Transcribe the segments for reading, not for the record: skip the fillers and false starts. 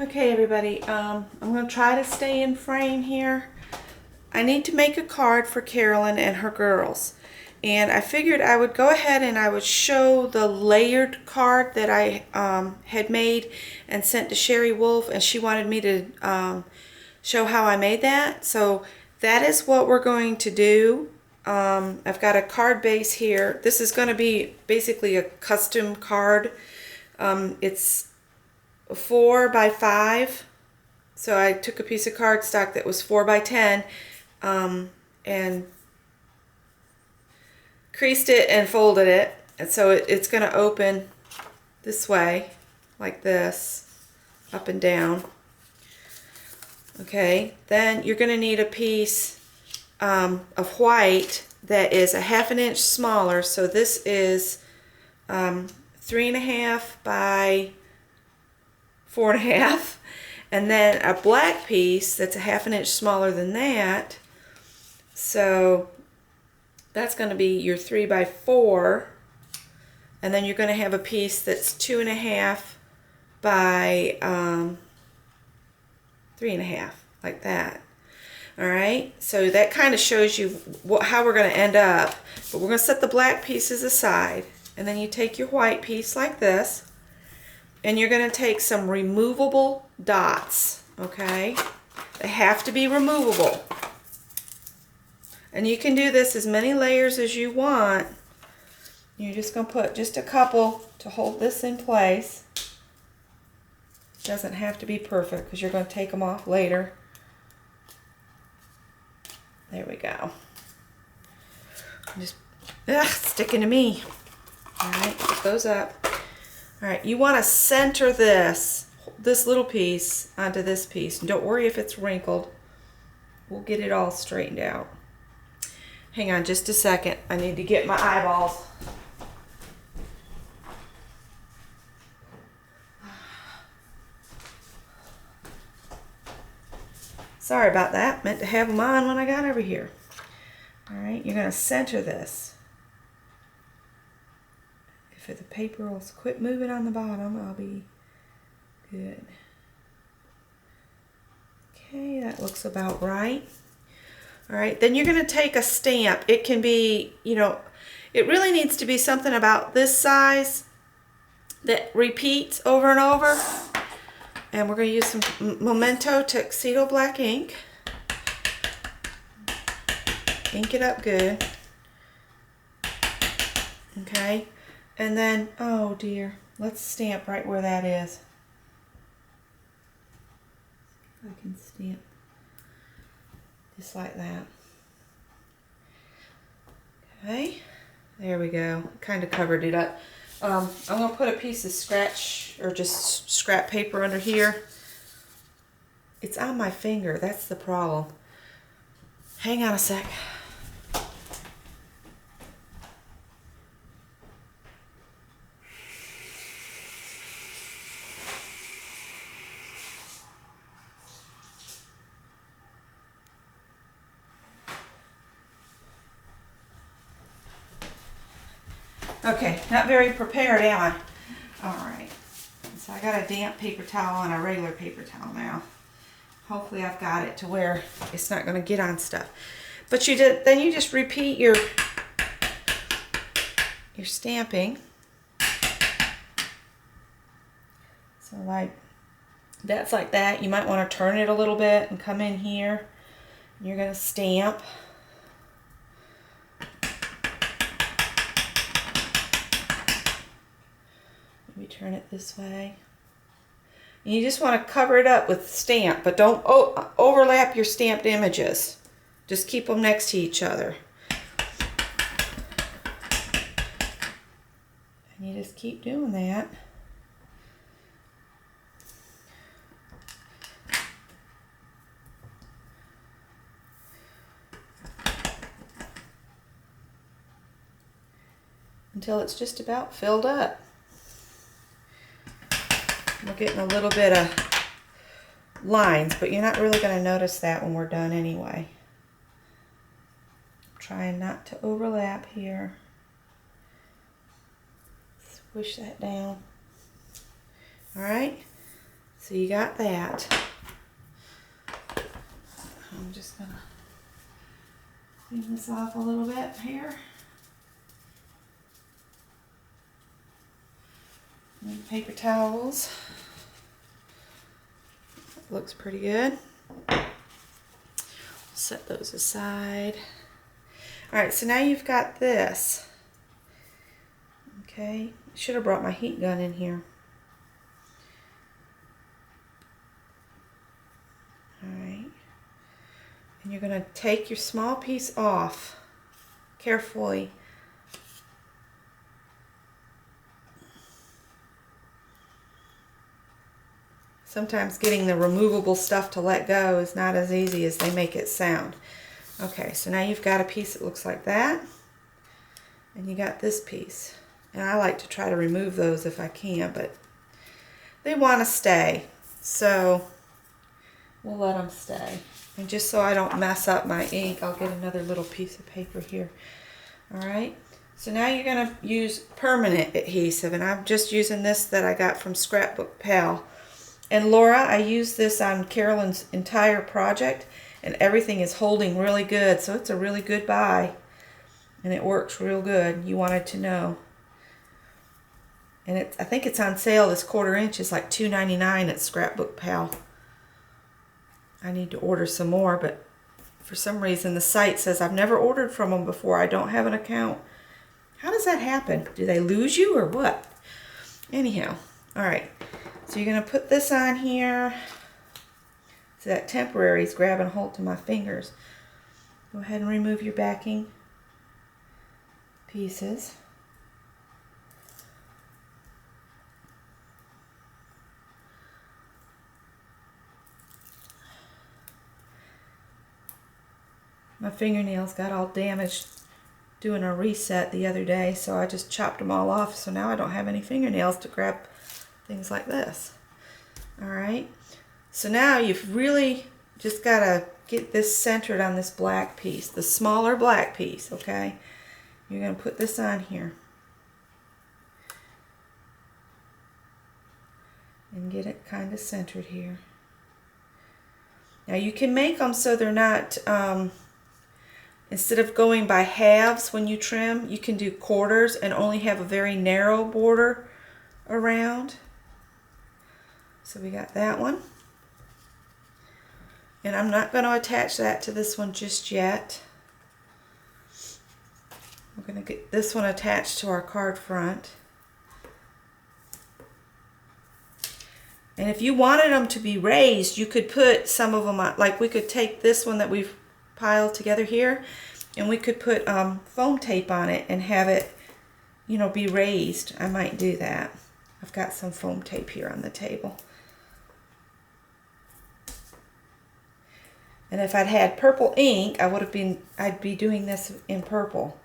Okay, everybody, I'm going to try to stay in frame here. I need to make a card for Carolyn and her girls. And I figured I would go ahead and I would show the layered card that I had made and sent to Sherry Wolf, and she wanted me to show how I made that. So that is what we're going to do. I've got a card base here. This is going to be basically a custom card. It's 4 by 5. So I took a piece of cardstock that was 4 by 10 and creased it and folded it. And so it's going to open this way, like this, up and down. Okay, then you're going to need a piece of white that is a 1/2 inch smaller. So this is 3.5 by 4.5, and then a black piece that's a 1/2 inch smaller than that. So that's going to be your 3 by 4, and then you're going to have a piece that's 2.5 by 3.5, like that. All right, so that kind of shows you how we're going to end up. But we're going to set the black pieces aside, and then you take your white piece like this, and you're going to take some removable dots. Okay, they have to be removable, and you can do this as many layers as you want. You're just going to put just a couple to hold this in place. It doesn't have to be perfect because you're going to take them off later. There we go. Just sticking to me. All right, put those up. All right, you want to center this little piece onto this piece. And don't worry if it's wrinkled. We'll get it all straightened out. Hang on just a second. I need to get my eyeballs. Sorry about that. Meant to have them on when I got over here. All right, you're going to center this. If the paper will quit moving on the bottom, I'll be good. Okay, that looks about right. All right, then you're going to take a stamp. It can be, it really needs to be something about this size that repeats over and over. And we're going to use some Memento Tuxedo Black ink. Ink it up good. Okay, and then, oh dear, let's stamp right where that is. I can stamp just like that. Okay, there we go. Kind of covered it up. I'm going to put a piece of scratch or just scrap paper under here. It's on my finger. That's the problem. Hang on a sec. Okay, not very prepared, am I? All right. So I got a damp paper towel and a regular paper towel now. Hopefully I've got it to where it's not going to get on stuff. But then you just repeat your stamping. So like that's like that. You might want to turn it a little bit and come in here. You're going to stamp. Maybe turn it this way. And you just want to cover it up with stamp, but don't overlap your stamped images. Just keep them next to each other. And you just keep doing that. Until it's just about filled up. We're getting a little bit of lines, but you're not really going to notice that when we're done anyway. Trying not to overlap here. Squish that down. All right. So you got that. I'm just gonna clean this off a little bit here. Need paper towels. Looks pretty good. Set those aside. All right, so now you've got this. Okay, should have brought my heat gun in here. All right, and you're gonna take your small piece off carefully. Sometimes getting the removable stuff to let go is not as easy as they make it sound. Okay, so now you've got a piece that looks like that, and you got this piece. And I like to try to remove those if I can, but they want to stay, so we'll let them stay. And just so I don't mess up my ink, I'll get another little piece of paper here. All right, so now you're going to use permanent adhesive, and I'm just using this that I got from Scrapbook Pal. And Laura, I used this on Carolyn's entire project, and everything is holding really good, so it's a really good buy, and it works real good. You wanted to know. And I think it's on sale. This 1/4 inch is like $2.99 at Scrapbook Pal. I need to order some more, but for some reason the site says I've never ordered from them before. I don't have an account. How does that happen? Do they lose you or what? Anyhow, all right. So you're going to put this on here. So that temporary is grabbing hold to my fingers. Go ahead and remove your backing pieces. My fingernails got all damaged doing a reset the other day, so I just chopped them all off. So now I don't have any fingernails to grab things like this. All right. So now you've really just got to get this centered on this black piece, the smaller black piece, okay? You're going to put this on here. And get it kind of centered here. Now you can make them so they're not, instead of going by halves when you trim, you can do quarters and only have a very narrow border around. So we got that one. And I'm not going to attach that to this one just yet. We're going to get this one attached to our card front. And if you wanted them to be raised, you could put some of them on, like we could take this one that we've piled together here, and we could put foam tape on it and have it, you know, be raised. I might do that. I've got some foam tape here on the table. And if I'd had purple ink, I'd be doing this in purple.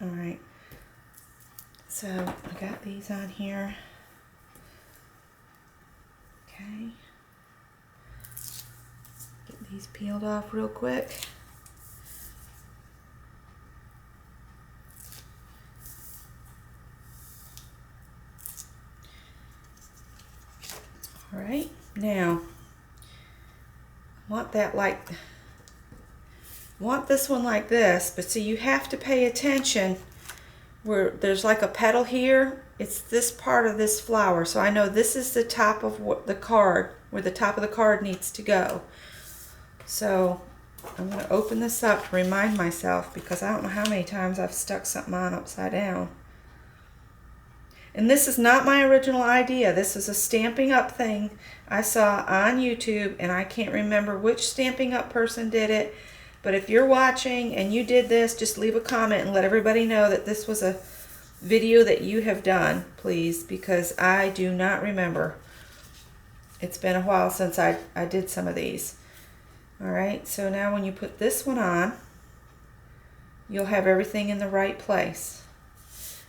All right. So I got these on here. Okay. Get these peeled off real quick. All right. Now, want this one like this, but see, you have to pay attention where there's like a petal here. It's this part of this flower, so I know this is the top of the card, where the top of the card needs to go. So I'm going to open this up to remind myself, because I don't know how many times I've stuck something on upside down. And this is not my original idea. This is a Stampin' Up thing I saw on YouTube, and I can't remember which Stampin' Up person did it. But if you're watching and you did this, just leave a comment and let everybody know that this was a video that you have done, please, because I do not remember. It's been a while since I did some of these. All right, so now when you put this one on, you'll have everything in the right place.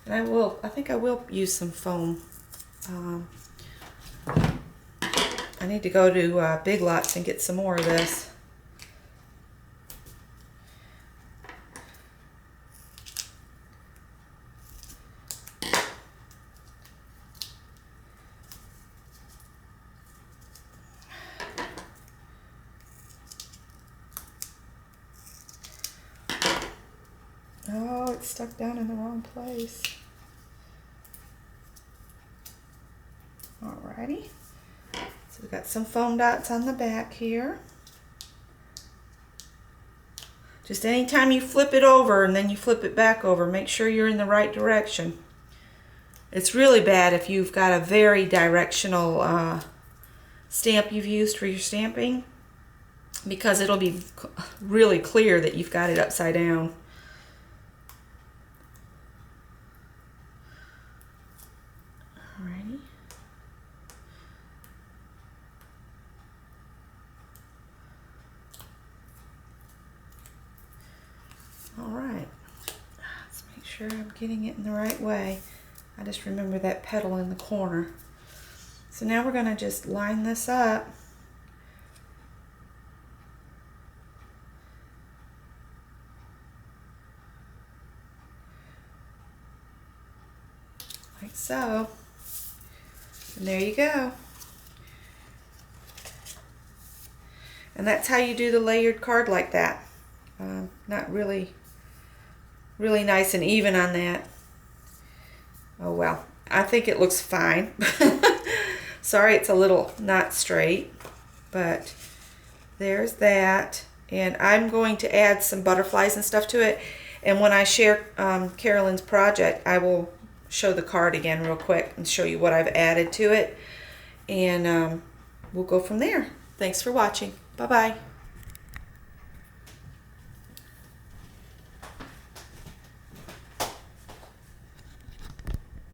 And I think I will use some foam. I need to go to Big Lots and get some more of this. it's stuck down in the wrong place. Alrighty. So we've got some foam dots on the back here. Just anytime you flip it over and then you flip it back over, make sure you're in the right direction. It's really bad if you've got a very directional stamp you've used for your stamping, because it'll be really clear that you've got it upside down. Alrighty. Alright. Let's make sure I'm getting it in the right way. I just remember that petal in the corner. So now we're going to just line this up. Like so. And there you go. And that's how you do the layered card like that. Not really nice and even on that. Oh well, I think it looks fine. Sorry it's a little not straight, but there's that. And I'm going to add some butterflies and stuff to it. And when I share Carolyn's project, I will show the card again real quick and show you what I've added to it. And we'll go from there. Thanks for watching. Bye-bye.